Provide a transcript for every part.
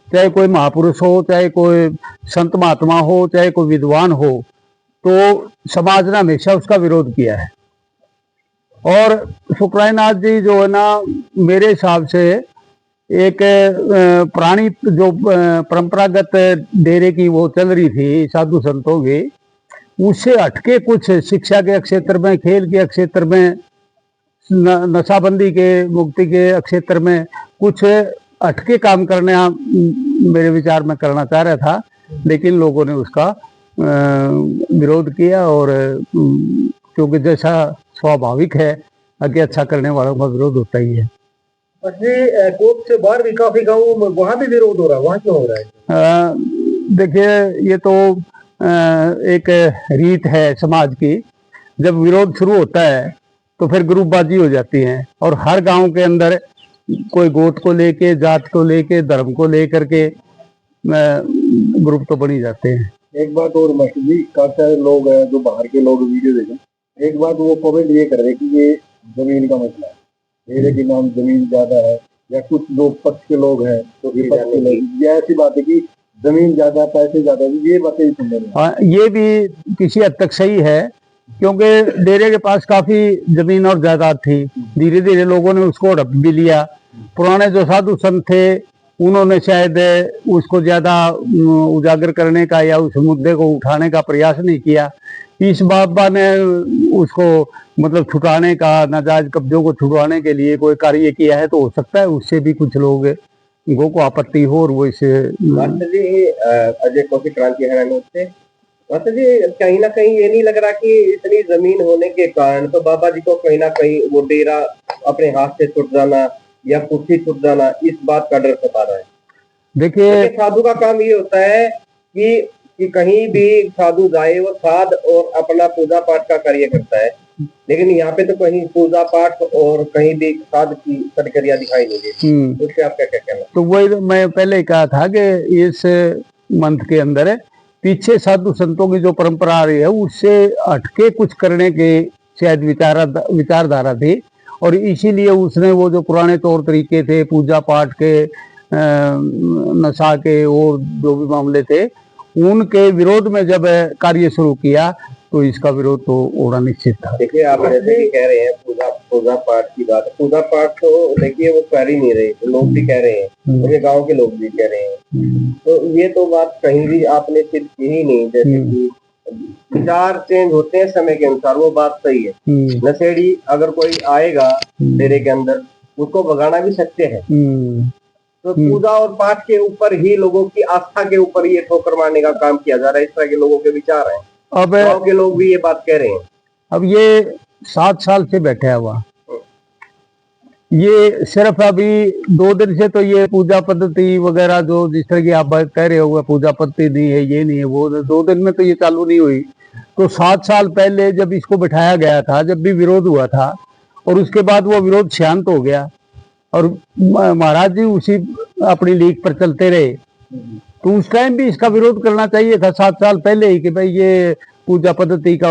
चाहे कोई महापुरुष हो, चाहे कोई संत महात्मा हो, चाहे कोई विद्वान हो, तो समाज ने हमेशा उसका विरोध किया है। और शुक्राईनाथ जी जो है ना, मेरे हिसाब से एक पुरानी जो परंपरागत डेरे की वो चल रही थी साधु संतों की, उससे हटके कुछ शिक्षा के क्षेत्र में, खेल के क्षेत्र में, नशाबंदी के, मुक्ति के क्षेत्र में कुछ हटके काम करने मेरे विचार में करना चाह रहा था, लेकिन लोगों ने उसका विरोध किया। और क्योंकि जैसा स्वाभाविक है, आगे अच्छा करने वालों का विरोध होता ही है। कोर्ट से बाहर भी काफी गाँव वहाँ भी विरोध हो रहा है, वहाँ क्यों हो रहा है? देखिए, ये तो एक रीत है समाज की। जब विरोध शुरू होता है तो फिर ग्रुपबाजी हो जाती है, और हर गांव के अंदर कोई गोत को लेके, जात को लेके, धर्म को लेकर के ग्रुप तो बनी जाते हैं। एक बात और मास्टर जी, काफी सारे लोग हैं जो बाहर के लोग वीडियो देखें, एक बात वो कमेंट ये कर रहे कि ये जमीन का मसला है, मेरे के नाम जमीन ज्यादा है, या कुछ लोग पक्ष के लोग हैं तो विपक्ष के लोग, ये ऐसी बात है कि जमीन ज्यादा, पैसे ज्यादा, ये बातें ही सुन रहे हैं। हाँ, ये भी किसी हद तक सही है, क्योंकि डेरे के पास काफी जमीन और जायदाद थी। धीरे धीरे लोगों ने उसको हड़प भी लिया। पुराने जो साधु संत थे, उन्होंने शायद उसको ज्यादा उजागर करने का या उस मुद्दे को उठाने का प्रयास नहीं किया। इस बाबा ने उसको मतलब छुटाने का, नाजायज कब्जों को छुड़वाने के लिए कोई कार्य किया है, तो हो सकता है उससे भी कुछ लोग गो को आपत्ति हो और वो इसे। मास्टर जी, अजय कॉफी क्रांति है उससे, मास्टर जी कहीं ना कहीं ये नहीं लग रहा कि इतनी जमीन होने के कारण तो बाबा जी को कहीं ना कहीं वो डेरा अपने हाथ से छुट जाना या कुर्सी छुट जाना, इस बात का डर सता रहा है? देखिए, साधु का काम ये होता है कि कहीं भी साधु जाए वो साध और अपना पूजा पाठ का कार्य करता है, लेकिन यहाँ पे तो कहीं पूजा पाठ और कहीं भी साध की प्रक्रिया दिखाई नहीं देती। उससे आप क्या कहना? तो वही मैं पहले कहा था कि इस मंथ के अंदर पीछे साधु संतों की जो परंपरा आ रही है, उससे हटके कुछ करने के शायद विचारधारा थी, और इसीलिए उसने वो जो पुराने तौर तरीके थे पूजा पाठ के, नशा के और जो भी मामले थे, उनके विरोध में जब कार्य शुरू किया तो इसका विरोध तो होना निश्चित था। देखिए, आप जैसे कि कह रहे हैं पूजा पाठ की बात, पूजा पाठ तो देखिए वो कर ही नहीं रहे, तो लोग भी कह रहे हैं, और ये गाँव के लोग भी कह रहे हैं, तो ये तो बात कहीं भी आपने सिद्ध की ही नहीं। जैसे कि विचार चेंज होते हैं समय के अनुसार, वो बात सही है। नशेड़ी अगर कोई आएगा डेरे के अंदर, उसको भगाना भी सकते हैं, तो पूजा और पाठ के ऊपर ही, लोगों की आस्था के ऊपर ये ठोकर मारने का काम किया जा रहा है। इस तरह के लोगों के विचार हैं। अब गाँव के लोग भी ये बात कह रहे हैं। अब ये 7 साल से बैठा हुआ, ये सिर्फ अभी 2 दिन से तो ये पूजा पद्धति वगैरह जो जिस तरह की आप कह रहे हो, पूजा पद्धति नहीं है, ये नहीं है, वो 2 दिन में तो ये चालू नहीं हुई। तो 7 साल पहले जब इसको बिठाया गया था, जब भी विरोध हुआ था, और उसके बाद वो विरोध शांत हो गया, और महाराज जी उसी अपनी लीक पर चलते रहे, तो उस टाइम भी इसका विरोध करना चाहिए था 7 साल पहले ही, कि भाई ये पूजा पद्धति का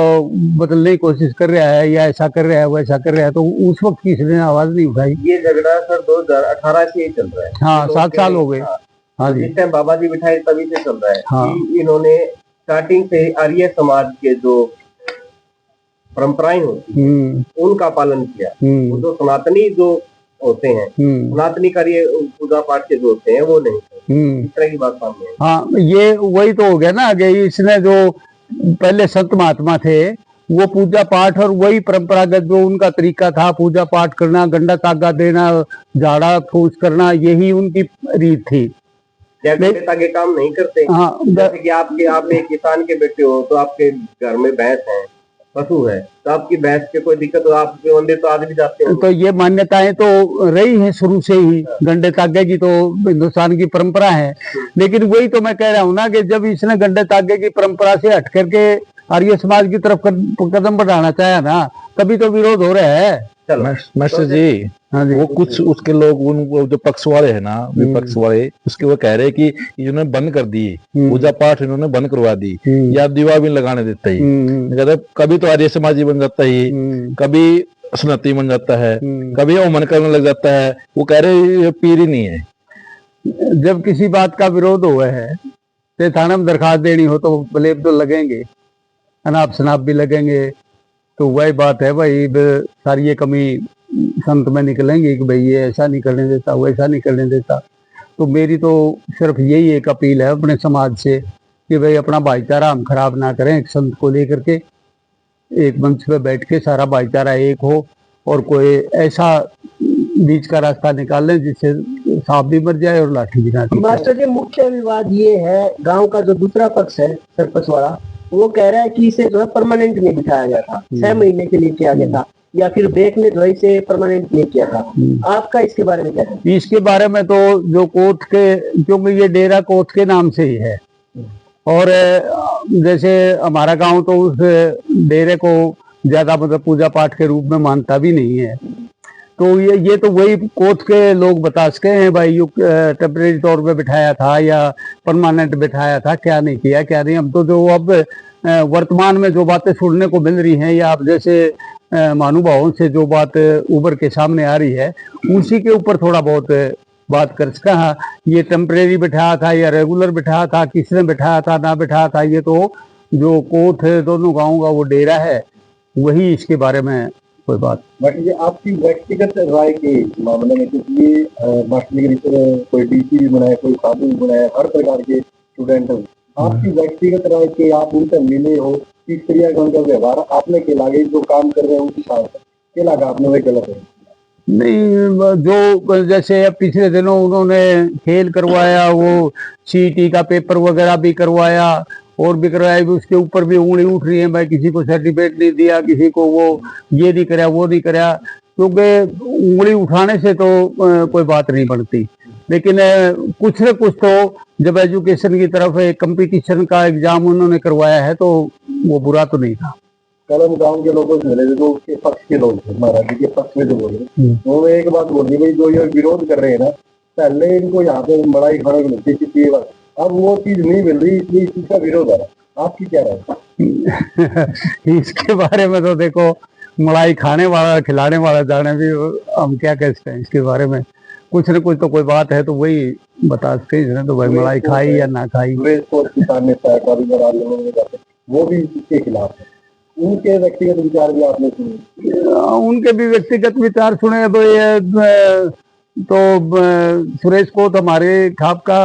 बदलने की कोशिश कर रहा है, या ऐसा कर रहा है, वैसा कर रहा है। तो उस वक्त किसी ने आवाज नहीं उठाई। ये झगड़ा सर 2018 से ही चल रहा है। हाँ, 7 साल हो गए। हाँ जी, जिस टाइम बाबा जी बिठाए तभी से चल रहा है। हाँ, इन्होंने स्टार्टिंग से आर्य समाज के जो परंपराएं होती हैं उनका पालन किया। वो जो सनातनी जो होते हैं, सनातनी कार्य पूजा पाठ के जो होते हैं वो नहीं, इस तरह की बात सामने है। हाँ, ये वही तो हो गया ना कि इसने जो पहले संत महात्मा थे, वो पूजा पाठ और वही परंपरागत जो उनका तरीका था, पूजा पाठ करना, गंडा तागा देना, झाड़ा फूस करना, यही उनकी रीत थी। गंडे तागे काम नहीं करते। हाँ, जैसे कि आप एक किसान के बेटे हो, तो आपके घर में भैंस है, पशु है, तो आपकी भैंस के कोई दिक्कत हो, आपके बंदे तो आज भी जाते हैं। तो ये मान्यताएं तो रही हैं शुरू से ही, गंडे तागे की तो हिंदुस्तान की परंपरा है। लेकिन वही तो मैं कह रहा हूँ ना कि जब इसने गंडे तागे की परंपरा से हट करके आर्य समाज की तरफ कदम बढ़ाना चाहा ना, तभी तो विरोध हो रहा है। मास्टर जी, हाँ जी, वो कुछ उसके लोग, वो जो पक्ष वाले है ना, विपक्ष वाले, उसके वो कह रहे कि इन्होंने बंद कर दी पूजा पाठ, इन्होंने बंद करवा दी, या दीवा भी लगाने देता ही। कहते कभी तो आर्य समाजी बन जाता है, कभी सनातनी बन जाता है, कभी वो मन करने लग जाता है। वो कह रहे ये पीर ही नहीं है। जब किसी बात का विरोध हुआ है तो थाने में दरखास्त देनी हो तो ब्लेम तो लगेंगे, अनाप शनाप भी लगेंगे। तो वही बात है भाई, सारी ये कमी संत में निकलेंगी कि भाई ये ऐसा नहीं करने देता, वैसा नहीं करने देता। तो मेरी तो सिर्फ यही एक अपील है अपने समाज से कि भाई अपना भाईचारा हम खराब ना करें। एक संत को लेकर के एक मंच पे बैठ के सारा भाईचारा एक हो और कोई ऐसा बीच का रास्ता निकाल लें जिससे सांप भी मर जाए और लाठी भी ना टूटे। मास्टर जी, मुख्य विवाद ये है, गांव का जो दूसरा पक्ष है सरपंच वाला, वो कह रहा है कि इसे जो है परमानेंट नहीं बिठाया गया था, 6 महीने के लिए किया गया था, या फिर बेक ने जो है इसे परमानेंट नहीं किया था। आपका इसके बारे में क्या है? इसके बारे में तो जो कोर्ट के, क्योंकि ये डेरा कोर्ट के नाम से ही है और जैसे हमारा गांव तो उस डेरे को ज्यादा मतलब पूजा पाठ के रूप में मानता भी नहीं है। तो ये तो वही कोर्ट के लोग बता सके हैं भाई, यू टेम्परेरी तौर पे बिठाया था या परमानेंट बिठाया था, क्या नहीं किया क्या नहीं। हम तो जो अब वर्तमान में जो बातें सुनने को मिल रही हैं या आप जैसे महानुभावों से जो बात उभर के सामने आ रही है उसी के ऊपर थोड़ा बहुत बात कर सका। हाँ, ये टेम्परेरी बिठाया था या रेगुलर बिठाया था, किसने बिठाया था ना बिठाया था, ये तो जो कोर्ट है दोनों गाँव का वो डेरा है वही इसके बारे में कोई बात। बट ये आपकी व्यक्तिगत राय के मामले में, क्योंकि ये मास्टर कोई डीसी भी बनाए, कोई साधु भी बनाए, हर प्रकार के स्टूडेंट हैं, आपकी व्यक्तिगत राय के आप उनसे मिले हो, किस तरह का उनका व्यवहार आपने के लागे जो काम कर रहे हैं उनके साथ के लगा आपने वही गलत है? नहीं, जो जैसे पिछले दिनों उन्होंने खेल करवाया, वो सीटी का पेपर वगैरह भी करवाया और भी करवाया, भी उसके ऊपर भी उंगली उठ रही है, मैं किसी को सर्टिफिकेट नहीं दिया, किसी को वो ये नहीं कराया वो नहीं कराया। क्योंकि उंगली उठाने से तो कोई बात नहीं बनती, लेकिन कुछ न कुछ तो जब एजुकेशन की तरफ एक कंपटीशन का एग्जाम उन्होंने करवाया है तो वो बुरा तो नहीं था। कल हम गाँव के लोगों से मिले थे, जो उसके पक्ष के लोग थे, महाराज जी के पक्ष में जो बोले, उन्होंने एक बात बोली, भाई जो ये विरोध कर रहे हैं ना, पहले इनको यहाँ पे बड़ाई खाने को मिलती थी, अब वो चीज नहीं मिल रही, इसलिए इस चीज का विरोध है। आपकी क्या राय? इसके बारे में तो देखो, मलाई खाने वाला खिलाने वाला जाने भी, हम क्या कह सकते हैं इसके बारे में। कुछ न कुछ तो कोई बात है तो वही बता सकते हैं, तो भाई मलाई खाई या ना खाई। वो भी इसके खिलाफ है, उनके व्यक्तिगत विचार भी आपने सुने? उनके भी व्यक्तिगत विचार सुने। अब ये तो सुरेश को तो हमारे खाप का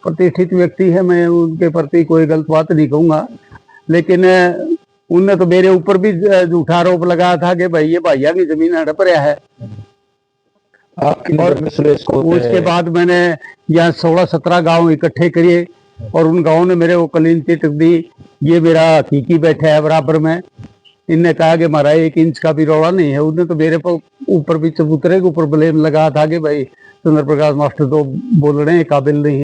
प्रतिष्ठित व्यक्ति है, मैं उनके प्रति कोई गलत बात नहीं कहूंगा, लेकिन उनने तो मेरे ऊपर भी झूठा आरोप लगाया था कि भाई ये भैया की जमीन हड़प रहा है। और उसके बाद मैंने यहाँ 16-17 गांव इकट्ठे किए और उन गांवों ने मेरे को क्लीन चिट दी, ये मेरा हकीकी बैठा है बराबर में। इनने कहा कि हमारा 1 इंच का भी रौला नहीं है। उन्होंने तो मेरे ऊपर भी चबूतरे के ऊपर ब्लेम लगा था कि भाई चंद्र प्रकाश मास्टर तो बोलने काबिल नहीं है।